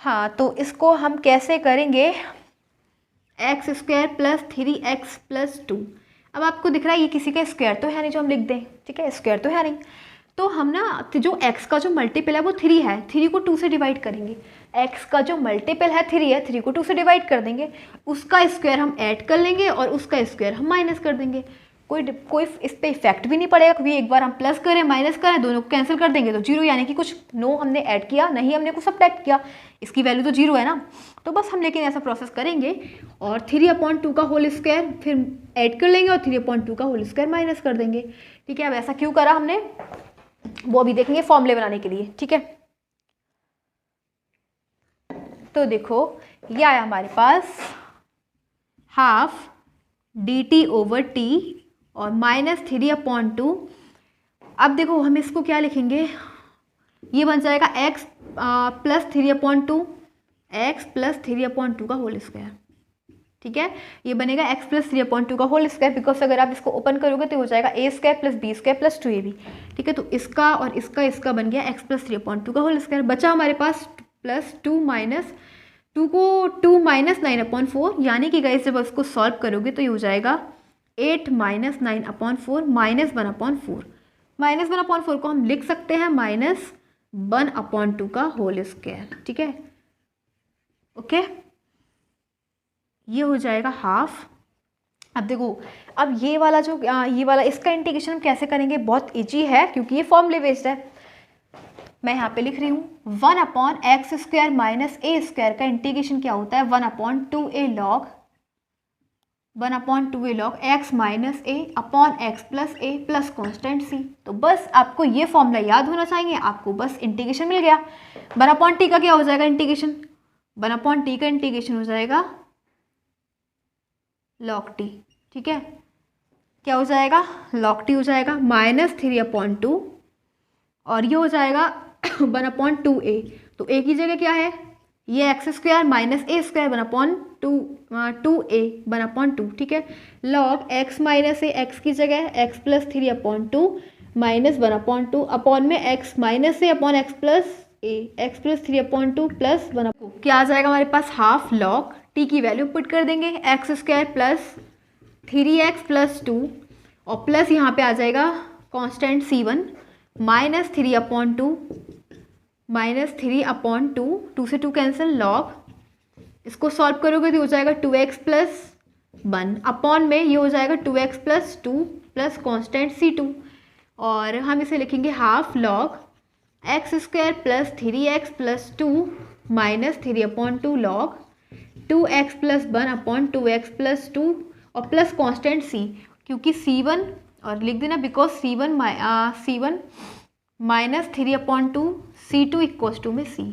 हाँ तो इसको हम कैसे करेंगे, x² प्लस 3x प्लस 2। अब आपको दिख रहा है ये किसी का स्क्वायर तो है नहीं जो हम लिख दें, ठीक है, स्क्वायर तो है नहीं, तो हम ना जो x का जो मल्टीपल है वो 3 है, 3 को 2 से डिवाइड करेंगे, x का जो मल्टीपल है 3 है, 3 को 2 से डिवाइड कर देंगे, उसका स्क्वायर हम ऐड कर लेंगे और उसका स्क्वायर हम माइनस कर देंगे। कोई इस पर इफेक्ट भी नहीं पड़ेगा, क्योंकि एक बार हम प्लस करें माइनस करें दोनों को कैंसिल कर देंगे तो 0, यानी कि कुछ नो हमने ऐड किया नहीं, हमने कुछ सब्ट्रैक्ट किया, इसकी वैल्यू तो 0 है ना, तो बस हम लेकिन ऐसा प्रोसेस करेंगे और 3/2 का होल स्क्वायर फिर ऐड कर लेंगे और 3/2 का होल स्क्वायर माइनस कर देंगे। ठीक है, अब ऐसा क्यों करा हमने वो अभी देखेंगे फॉर्मूले बनाने के लिए। ठीक है, तो देखो ये आया हमारे पास हाफ dt ओवर t और -3/2। अब देखो हम इसको क्या लिखेंगे, ये बन जाएगा x प्लस 3/2, x प्लस 3/2 का होल स्क्वायर। ठीक है, ये बनेगा x प्लस 3/2 का होल स्क्वायर, बिकॉज अगर आप इसको ओपन करोगे तो हो जाएगा a² plus b² plus 2ab। ठीक है, तो इसका और इसका बन गया x प्लस 3/2 का होल स्क्वायर। बचा हमारे पास प्लस 2 माइनस 9/4, यानी कि गाइस जब इसको सॉल्व करोगे तो ये हो जाएगा 8 माइनस 9/4 माइनस 1/4। माइनस 1/4 को हम लिख सकते हैं -1/2 का होल स्क्वायर। ठीक है, ओके, ये हो जाएगा हाफ। अब देखो अब ये वाला इसका इंटीग्रेशन हम कैसे करेंगे, बहुत इजी है क्योंकि ये फॉर्मूले बेस्ड है। मैं यहाँ पे लिख रही हूँ 1/x² माइनस a² का इंटीग्रेशन क्या होता है, 1/2a log x minus a upon x plus a plus constant c। तो बस आपको ये फॉर्मूला याद होना चाहिए, आपको बस इंटीग्रेशन मिल गया। 1/t का क्या हो जाएगा इंटीग्रेशन, 1/t का इंटीग्रेशन हो जाएगा log t। ठीक है, क्या हो जाएगा, log t हो जाएगा -3/2 और ये हो जाएगा 1/2a, तो a की जगह क्या है ये x square minus a square one upon two a one upon two, ठीक है। Log x minus a, x की जगह x plus three upon two minus one upon two upon में x minus a upon x plus three upon two plus one upon, क्या आ जाएगा हमारे पास हाफ लॉग टी की वैल्यू पुट कर देंगे x square plus three x plus two और प्लस यहाँ पे आ जाएगा constant c1 minus three upon two, two से टू कैंसिल, लॉग इसको सॉल्व करोगे तो हो जाएगा 2x प्लस वन अपॉन में ये हो जाएगा 2x plus two plus constant c2 और हम इसे लिखेंगे half log X square plus three x plus two minus three upon two log 2x plus one upon 2x plus two और plus constant c, क्योंकि c1 और लिख देना because c1 minus three upon two c2 equals to में c,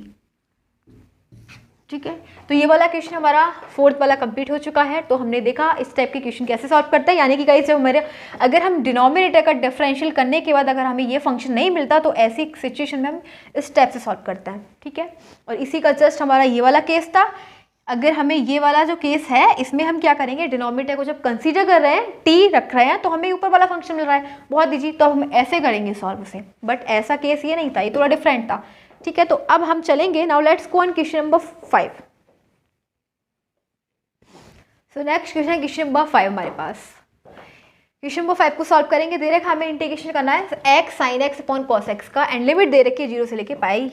ठीक है। तो ये वाला क्वेश्चन हमारा फोर्थ वाला कंप्लीट हो चुका है। तो हमने देखा इस टाइप के क्वेश्चन कैसे सॉल्व करते हैं, यानी कि गाइस जब हमारे अगर हम डिनोमिनेटर का डिफरेंशियल करने के बाद अगर हमें ये फंक्शन नहीं मिलता तो ऐसी सिचुएशन में हम इस टाइप से सॉल्व करते हैं, ठीक है। और इसी का जस्ट हमारा ये वाला केस था। अगर हमें ये वाला जो केस है इसमें हम क्या करेंगे, डिनोमिनेटर को जब कंसीडर कर रहे हैं टी रख रहे हैं तो हमें ऊपर वाला फंक्शन मिल रहा है, बहुत ईजी, तो हम ऐसे करेंगे सॉल्व उसे। बट ऐसा केस ये नहीं था, ये थोड़ा डिफरेंट था, ठीक है। तो अब हम चलेंगे, now let's go on question number 5। So next question number 5 हमारे पास। क्वेश्चन नंबर 5 को सॉल्व करेंगे। दे रखा हमें इंटीग्रेशन करना है x sine x upon cos x का एंड लिमिट दे रखी है 0 से लेके पाई।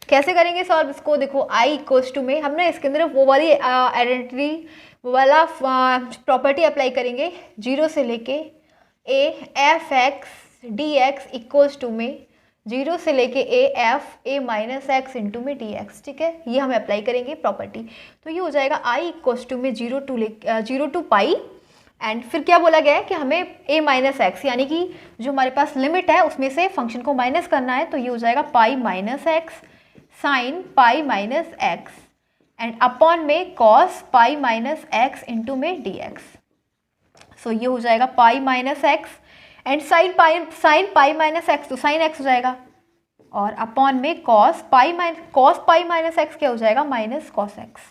कैसे करेंगे सॉल्व इसको, देखो आई इक्वल्स टू में हमने इसके अंदर वो वाली आइडेंटिटी वो वाला प्रॉपर्टी अप्लाई करेंगे 0 से लेके A F X D x equals to में 0 से लेके A F A minus x into में डी एक्स, ठीक है। ये हम अप्लाई करेंगे प्रॉपर्टी, तो ये हो जाएगा आई इक्वल्स टू में 0 टू पाई एंड फिर क्या बोला गया है कि हमें a माइनस एक्स यानी कि जो हमारे पास लिमिट है उसमें से फंक्शन को माइनस करना है, तो ये हो जाएगा pi minus x sine pi minus x and upon में cos pi minus x into में डी एक्स। सो ये हो जाएगा pi minus x and sine pi minus x तो साइन एक्स हो जाएगा और अपॉन में कॉस पाई माइनस एक्स क्या हो जाएगा माइनस कॉस एक्स,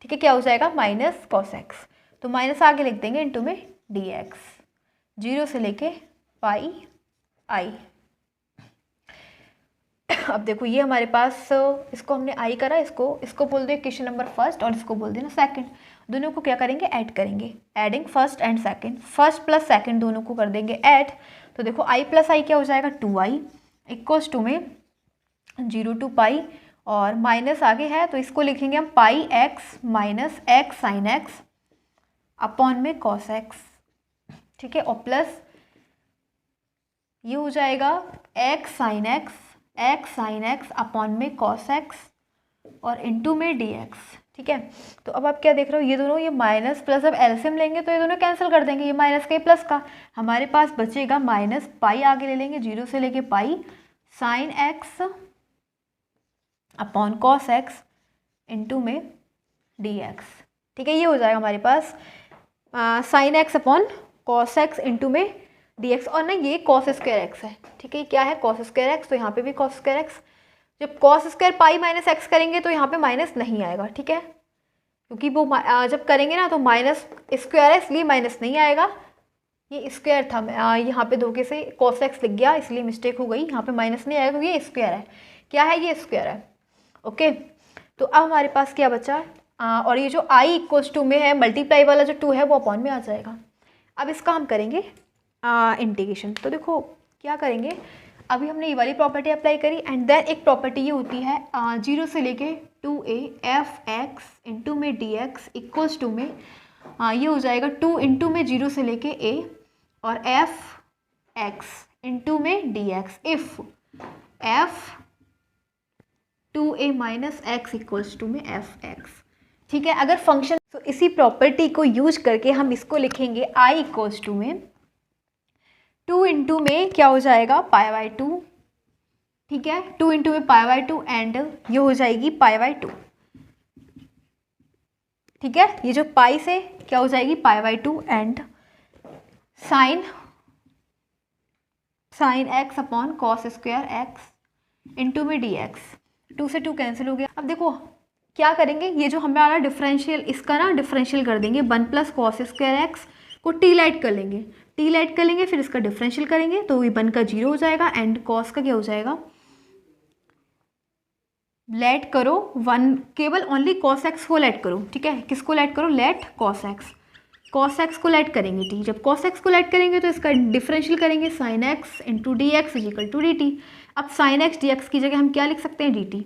ठीक है। क्या हो जाएगा माइनस कॉस एक्स, तो माइनस आगे लिख देंगे इंटू में डी एक्स 0 से लेके पाई आई। अब देखो ये हमारे पास इसको हमने आई करा, इसको बोल दे क्वेश्चन नंबर फर्स्ट और इसको बोल देना सेकंड। दोनों को क्या करेंगे ऐड करेंगे, adding first and second, first plus second दोनों को कर देंगे ऐड। तो देखो आई प्लस आई क्या हो जाएगा 2i इक्वल्स टू में 0 टू पाई और माइनस आगे है तो इसको लिखेंगे हम pi x minus x sine x upon में कॉस एक्स, ठीक है। और प्लस ये हो जाएगा एक्स साइन एक्स अपॉन में कॉस एक्स और इंटू में डी एक्स, ठीक है। तो अब आप क्या देख रहे हो, ये दोनों ये माइनस प्लस अब एलसीएम लेंगे तो ये दोनों कैंसिल कर देंगे, ये माइनस का ये प्लस का, हमारे पास बचेगा माइनस पाई आगे ले लेंगे 0 से लेके pi sine x upon cos x into में डी एक्स, ठीक है। ये हो जाएगा हमारे पास sine x upon cos x into में डी एक्स और ना ये कॉस स्क्वायर एक्स है, ठीक है। क्या है कॉस स्क्वायर एक्स, तो यहाँ पे भी कॉस स्क्वायर एक्स। जब cos square pi minus x करेंगे तो यहाँ पे माइनस नहीं आएगा, ठीक है, क्योंकि वो जब करेंगे ना तो माइनस स्क्वायर है इसलिए माइनस नहीं आएगा। ये स्क्वायर था, यहाँ पे धोखे से कॉस एक्स लिख गया इसलिए मिस्टेक हो गई, यहाँ पे माइनस नहीं आएगा क्योंकि ये स्क्वायर है। क्या है ये स्क्वायर है, ओके। तो अब हमारे पास क्या बचा, और ये जो आई इक्वल्स टू में है मल्टीप्लाई वाला जो 2 है वो अपॉन में आ जाएगा। अब इसका हम करेंगे इंटीग्रेशन। तो देखो क्या करेंगे, अभी हमने ये वाली प्रॉपर्टी अप्लाई करी एंड देन एक प्रॉपर्टी ये होती है 0 से लेके 2a एफ एक्स इंटू में डी एक्स इक्वल्स टू में ये हो जाएगा 2 इंटू में 0 से लेके a और एफ एक्स इंटू में D X if F 2a minus X equals to में एफ एक्स, ठीक है। अगर फंक्शन तो इसी प्रॉपर्टी को यूज करके हम इसको लिखेंगे i इक्वल्स टू में 2 इंटू में क्या हो जाएगा पाई बाई 2, ठीक है। 2 इंटू में पाई बाई 2 एंड ये हो जाएगी पाई बाई 2, ठीक है। ये जो पाई से क्या हो जाएगी pi by 2 and sign x upon cos square x into में डी एक्स, 2 से 2 कैंसिल हो गया। अब देखो क्या करेंगे, ये जो हमारा डिफरेंशियल, इसका ना डिफरेंशियल कर देंगे, 1 प्लस कॉस स्क्वायर एक्स को टी लाइट कर लेंगे, टी लाइट कर लेंगे, फिर इसका डिफरेंशियल करेंगे तो ये 1 का 0 हो जाएगा एंड कॉस का क्या हो जाएगा, लेट करो 1, केवल ओनली कॉस एक्स को लेट करो, ठीक है, किसको लेट करो, let cos X, cos X को लेट करेंगे टी, जब कॉस एक्स को लेट करेंगे तो इसका डिफरेंशियल करेंगे sine X into D X equal to D T. अब साइन एक्स डी एक्स की जगह हम क्या लिख सकते हैं, डी टी,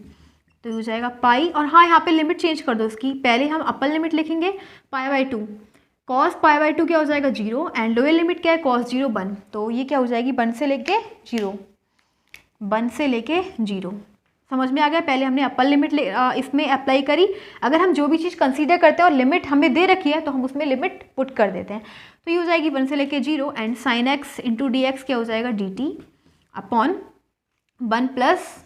तो ये हो जाएगा पाई, और हाँ यहाँ पे लिमिट चेंज कर दो इसकी, पहले हम अपर लिमिट लिखेंगे pi by 2, cos pi by 2 क्या हो जाएगा 0 एंड लोअर लिमिट क्या है कॉस 0 1, तो ये क्या हो जाएगी 1 से लेके 0, 1 से लेके 0। समझ में आ गया, पहले हमने अपर लिमिट इसमें अप्लाई करी, अगर हम जो भी चीज़ कंसीडर करते हैं और लिमिट हमें दे रखी है तो हम उसमें लिमिट पुट कर देते हैं, तो ये हो जाएगी 1 से लेके 0 and sign X into D x क्या हो जाएगा D T upon 1 plus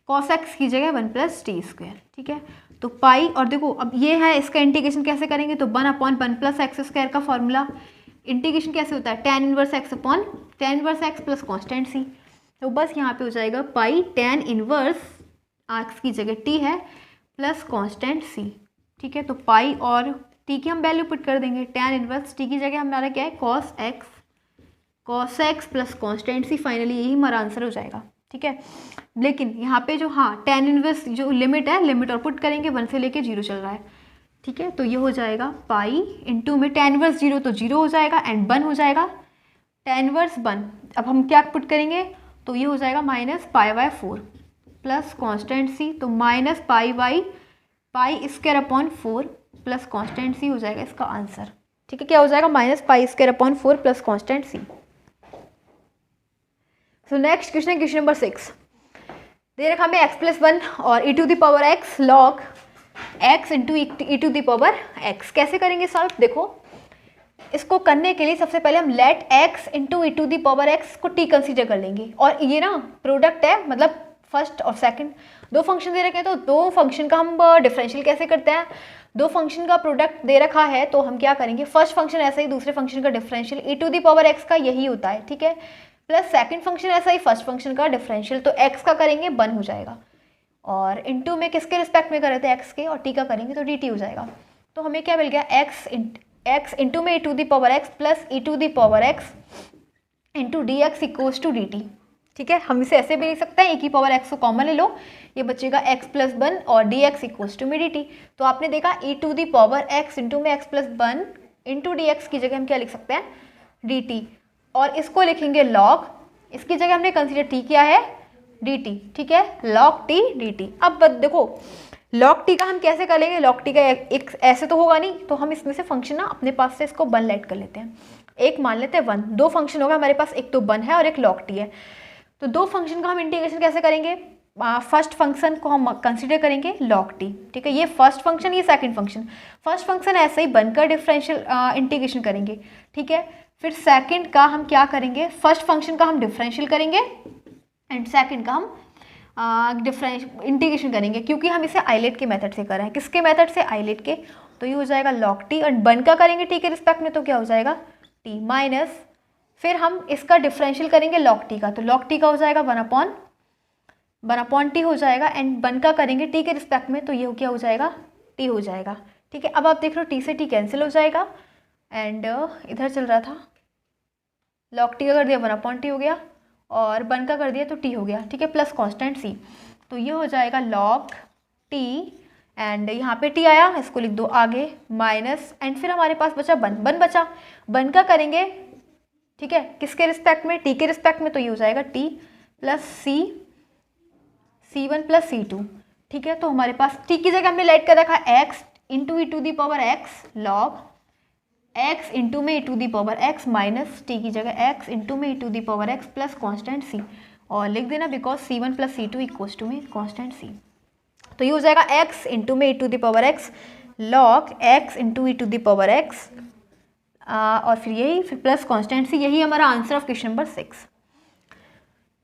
cos x की जगह 1 प्लस टी स्क्वायर, ठीक है, तो पाई, और देखो अब ये है, इसका इंटीग्रेशन कैसे करेंगे, तो 1 अपॉन 1 प्लस एक्स स्क्वायर का फॉर्मूला, इंटीग्रेशन कैसे होता है, tan inverse x upon tan inverse x plus constant c, तो बस यहाँ पे हो जाएगा पाई tan इनवर्स एक्स की जगह टी है प्लस कांस्टेंट सी, ठीक है, तो पाई और टी की हम वैल्यू पुट कर देंगे, tan इनवर्स टी की जगह हमारा क्या है कॉस एक्स प्लस कांस्टेंट सी, फाइनली यही हमारा आंसर हो जाएगा, ठीक है। लेकिन यहाँ पे जो हाँ tan इनवर्स जो लिमिट है, लिमिट और पुट करेंगे, 1 से लेके 0 चल रहा है, ठीक है, तो ये हो जाएगा पाई इंटू में tan इनवर्स 0 तो 0 हो जाएगा एंड 1 हो जाएगा, tan इनवर्स 1, अब हम क्या पुट करेंगे, तो ये हो जाएगा minus pi by 4 plus constant c, तो minus pi by pi square upon 4 plus constant c हो जाएगा इसका आंसर, ठीक है, क्या हो जाएगा minus pi square upon 4 plus constant c. So next question है क्वेश्चन नंबर 6, दे रखा हमें x प्लस 1 और e to the power x log x into E to the power x, कैसे करेंगे सॉल्व, देखो इसको करने के लिए सबसे पहले हम let x into E to the power x को t कंसीडर कर लेंगे, और ये ना प्रोडक्ट है, मतलब फर्स्ट और सेकंड दो फंक्शन दे रखे हैं, तो दो फंक्शन का हम डिफरेंशियल कैसे करते हैं, दो फंक्शन का प्रोडक्ट दे रखा है तो हम क्या करेंगे, फर्स्ट फंक्शन ऐसा ही दूसरे फंक्शन का differential E to the power x का यही होता है, ठीक है, प्लस सेकंड फंक्शन ऐसा ही फर्स्ट फंक्शन का डिफरेंशियल, तो x का करेंगे 1 हो जाएगा, और इनटू में किसके रिस्पेक्ट में कर रहे थे x के, और t का करेंगे तो dt हो जाएगा, तो हमें क्या मिल गया x इंटू में e to the power x plus e to the power x into D x equals to D t, ठीक है, हम इसे ऐसे भी लिख सकते हैं, एक ही पावर x को कॉमन ले लो, ये बचेगा x प्लस 1 और डी एक्स इक्वल्स टू में डी टी, तो आपने देखा e to the power x into में x plus 1 into D x की जगह हम क्या लिख सकते हैं डी टी, और इसको लिखेंगे log, इसकी जगह हमने कंसीडर t किया है डी टी, ठीक है, log t डी टी। अब देखो log t का हम कैसे कर लेंगे, log t का एक ऐसे तो होगा नहीं, तो हम इसमें से फंक्शन ना अपने पास से इसको 1 लेट कर लेते हैं, एक मान लेते हैं 1, दो फंक्शन होगा हमारे पास, एक तो 1 है और एक log t है, तो दो फंक्शन का हम इंटीग्रेशन कैसे करेंगे, फर्स्ट फंक्शन को हम कंसीडर करेंगे log t, ठीक है, ये फर्स्ट फंक्शन, ये सेकंड फंक्शन, फर्स्ट फंक्शन ऐसे ही बनकर डिफरेंशियल इंटीग्रेशन करेंगे, ठीक है, फिर सेकंड का हम क्या करेंगे, फर्स्ट फंक्शन का हम डिफरेंशियल करेंगे एंड सेकंड का हम इंटीग्रेशन करेंगे, क्योंकि हम इसे आइलेट के मेथड से कर रहे हैं, किसके मेथड से, आइलेट के, तो ये हो जाएगा log t, और 1 का करेंगे t के रिस्पेक्ट में तो क्या हो जाएगा t माइनस, फिर हम इसका डिफरेंशियल करेंगे log t का, तो log t का हो जाएगा 1 अपॉन t हो जाएगा, एंड 1 का करेंगे t के रिस्पेक्ट में तो ये क्या हो जाएगा t हो जाएगा, ठीक है। अब आप देख रहे हो t से t कैंसिल हो जाएगा, एंड इधर चल रहा था log t का कर दिया 1 अपॉन t हो गया, और 1 का कर दिया तो t हो गया, ठीक है, प्लस कांस्टेंट c, तो ये हो जाएगा log t, एंड यहाँ पे t आया, इसको लिख दो आगे माइनस, एंड फिर हमारे पास बचा 1 बचा, 1 का करेंगे, ठीक है, किसके रिस्पेक्ट में, t के रिस्पेक्ट में, तो ये हो जाएगा t plus c1 plus c2, ठीक है, तो हमारे पास t की जगह हमने लेट कर रखा x into E to the power x log x into में e to the power x minus t की जगह x इंटू में e to the power x plus constant c, और लिख देना because c1 plus c2 equals to में constant c, तो ये हो जाएगा x इंटू में e to the power x log x into E to the power x, और फिर यही फिर प्लस कॉन्स्टेंट सी, यही हमारा आंसर ऑफ क्वेश्चन नंबर 6।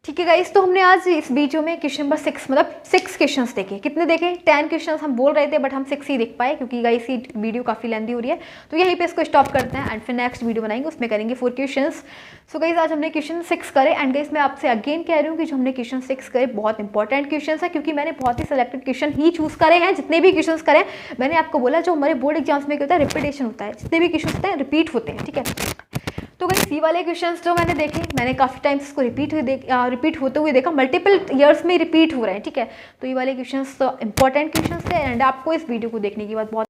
ठीक है गाइस, तो हमने आज इस वीडियो में क्वेश्चन नंबर 6 मतलब 6 क्वेश्चंस देखे। कितने देखे? 10 क्वेश्चंस हम बोल रहे थे बट हम 6 ही देख पाए क्योंकि गाइस ये वीडियो काफ़ी लेंदी हो रही है। तो यहीं पे इसको स्टॉप करते हैं एंड फिर नेक्स्ट वीडियो बनाएंगे, उसमें करेंगे 4 क्वेश्चंस। सो गाइस आज हमने क्वेश्चन 6 करे एंड गाइस मैं आपसे अगेन कह रही हूँ कि जो हमने क्वेश्चन 6 करे बहुत इंपॉर्टेंट क्वेश्चन है क्योंकि मैंने बहुत ही सिलेक्टेड क्वेश्चन ही चूज़ करे हैं। जितने भी क्वेश्चन करे मैंने आपको बोला जो हमारे बोर्ड एग्जाम्स में क्या होता है, रिपीटेशन होता है। जितने भी क्वेश्चन होते हैं रिपीट होते हैं। ठीक है, तो गाइस सी वाले क्वेश्चंस जो मैंने देखे, मैंने काफ़ी टाइम्स इसको रिपीट होते हुए देखा, मल्टीपल ईयर्स में रिपीट हो रहे हैं। ठीक है, तो ये वाले क्वेश्चंस तो इंपॉर्टेंट क्वेश्चंस थे एंड आपको इस वीडियो को देखने के बाद बहुत